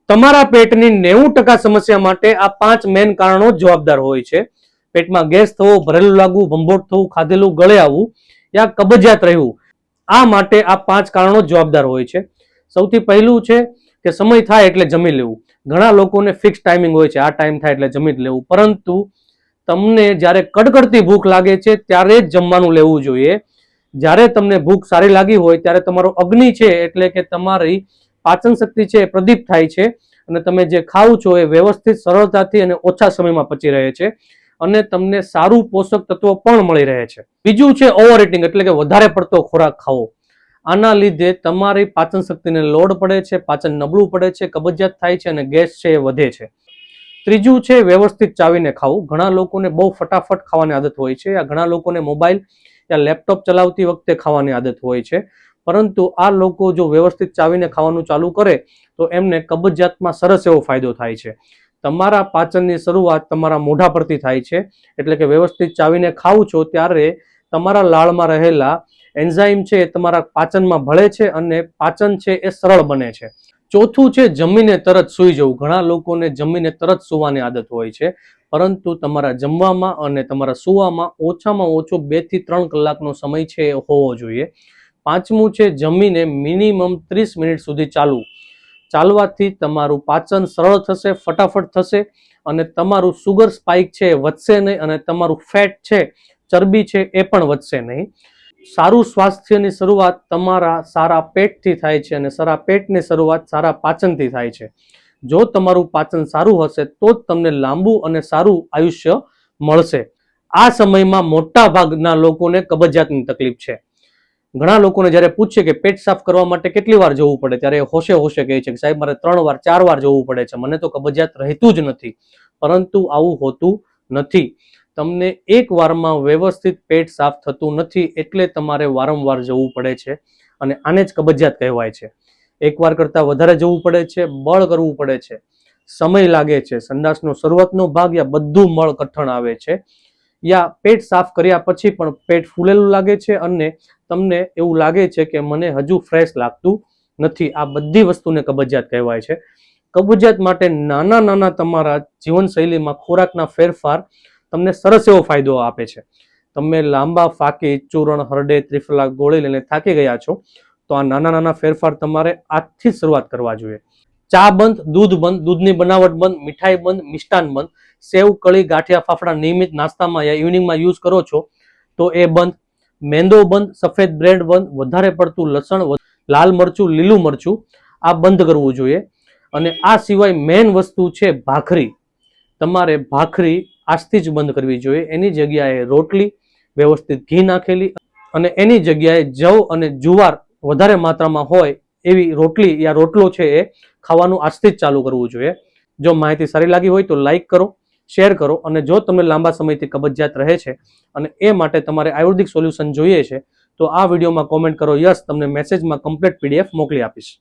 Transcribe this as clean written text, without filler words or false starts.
તમારા પેટની 90% સમસ્યા માટે આ 5 મેન કારણો જવાબદાર હોય છે. પેટમાં ગેસ થવો, ભરેલું લાગવું, ભંભોટ થવું, ખાધેલું ગળે આવવું યા કબજિયાત રહેવું, આ માટે આ 5 કારણો જવાબદાર હોય છે. સૌથી પહેલું છે કે સમય થાય એટલે જમી લેવું. ઘણા લોકોને ફિક્સ ટાઈમિંગ હોય છે, આ ટાઈમ થાય એટલે જમી લેવું, પરંતુ તમને જ્યારે કડકડતી ભૂખ લાગે છે ત્યારે જ જમવાનું લેવું જોઈએ. જ્યારે તમને ભૂખ સારી લાગી હોય ત્યારે તમારો અગ્નિ છે એટલે કે તમારી પાચન શક્તિ છે એ પ્રદીપ્ત થાય છે અને તમે જે ખાવ છો એ વ્યવસ્થિત, સરળતાથી અને ઓછા સમયમાં પચી રહે છે અને તમને સારું પોષક તત્વો પણ મળી રહે છે. બીજું છે ઓવર ઇટિંગ, એટલે કે વધારે પડતો ખોરાક ખાવો. આના લીધે તમારી પાચન શક્તિને લોડ પડે છે, પાચન નબળું પડે છે, કબજિયાત થાય છે અને ગેસ છે એ વધે છે. ત્રીજું છે વ્યવસ્થિત ચાવીને ખાવું. ઘણા લોકોને બહુ ફટાફટ ખાવાની આદત હોય છે, ઘણા લોકોને મોબાઈલ યા લેપટોપ ચલાવતી વખતે ખાવાની આદત હોય છે, પરંતુ આ લોકો જો વ્યવસ્થિત ચાવીને ખાવાનું ચાલુ કરે તો એમને કબજિયાતમાં સરસ એવો ફાયદો થાય છે. તમારા પાચનની શરૂઆત તમારા મોઢા પરથી થાય છે, એટલે કે વ્યવસ્થિત ચાવીને ખાવ છો ત્યારે તમારા લાળમાં રહેલા એન્ઝાઇમ છે એ તમારા પાચનમાં ભળે છે અને પાચન છે એ સરળ બને છે. ચોથું છે જમીને તરત સૂઈ જવું. ઘણા લોકોને જમીને તરત સૂવાની આદત હોય છે, પરંતુ તમારા જમવામાં અને તમારા સૂવામાં ઓછામાં ઓછો 2 થી 3 કલાકનો સમય છે એ હોવો જોઈએ. પાંચમું છે જમીને મિનિમમ 30 મિનિટ સુધી ચાલવું. ચાલવાથી તમારું પાચન સરળ થશે, ફટાફટ થશે અને તમારું સુગર સ્પાઇક છે એ વધશે નહીં અને તમારું ફેટ છે, ચરબી છે એ પણ વધશે નહીં. સારું સ્વાસ્થ્યની શરૂઆત તમારા સારા પેટથી થાય છે અને સારા પેટની શરૂઆત સારા પાચનથી થાય છે. જો તમારું પાચન સારું હશે તો જ તમને લાંબુ અને સારું આયુષ્ય મળશે. આ સમયમાં મોટા ભાગના લોકોને કબજિયાતની તકલીફ છે. ઘણા લોકોને જ્યારે પૂછે કે પેટ સાફ કરવા માટે કેટલી વાર જવું પડે ત્યારે હોશે હોશે કહે છે કે સાહેબ મારે 3 વાર 4 વાર જવું પડે છે, મને તો કબજિયાત રહેતું જ નથી. પરંતુ આવું હોતું નથી. તમને એક વારમાં વ્યવસ્થિત પેટ સાફ થતું નથી, એટલે તમારે વારંવાર જવું પડે છે અને આને જ કબજિયાત કહેવાય છે. એક વાર કરતાં વધારે જવું પડે છે, બળ કરવું પડે છે, સમય લાગે છે, સંડાસનો શરૂઆતનો ભાગ યા બધું મળ કઠણ આવે છે, યા પેટ સાફ કર્યા પછી પણ પેટ ફૂલેલું લાગે છે અને તમને એવું લાગે છે કે મને હજુ ફ્રેશ લાગતું નથી. આ બધી વસ્તુને કબજિયાત કહેવાય છે. કબજિયાત માટે નાના નાના તમારા જીવનશૈલીમાં ખોરાકના ફેરફાર તમને સરસ એવો ફાયદો આપે છે. તમે લાંબા ફાકી, ચૂરણ, હરડે, ત્રિફલા ગોળી લઈને થાકી ગયા છો તો આ નાના નાના ફેરફાર તમારે આજથી જ શરૂઆત કરવા જોઈએ. ચા બંધ, દૂધ બંધ, દૂધની બનાવટ બંધ, મીઠાઈ બંધ, મિષ્ટાન બંધ, સેવ, કળી, ગાંઠિયા, ફાફડા નિયમિત નાસ્તામાં યા ઇવનિંગમાં યુઝ કરો છો તો એ બંધ, મેંદો બંધ, સફેદ બ્રેડ બંધ, વધારે પડતું લસણ, લાલ મરચું, લીલું મરચું આ બંધ કરવું જોઈએ. અને આ સિવાય મેઇન વસ્તુ છે ભાખરી. તમારે ભાખરી આજથી જ બંધ કરવી જોઈએ. એની જગ્યાએ રોટલી વ્યવસ્થિત ઘી નાખેલી અને એની જગ્યાએ જવ અને જુવાર વધારે માત્રામાં હોય એવી રોટલી યા રોટલો છે એ ખાવાનું આજથી જ ચાલુ કરવું જોઈએ. જો માહિતી સારી લાગી હોય તો લાઈક કરો, શેર કરો અને જો તમને લાંબા સમયથી કબજિયાત રહે છે અને એ માટે તમારે આયુર્વેદિક સોલ્યુશન જોઈએ છે તો આ વિડીયોમાં કોમેન્ટ કરો યસ, તમને મેસેજમાં કમ્પ્લીટ PDF મોકલી આપીશ.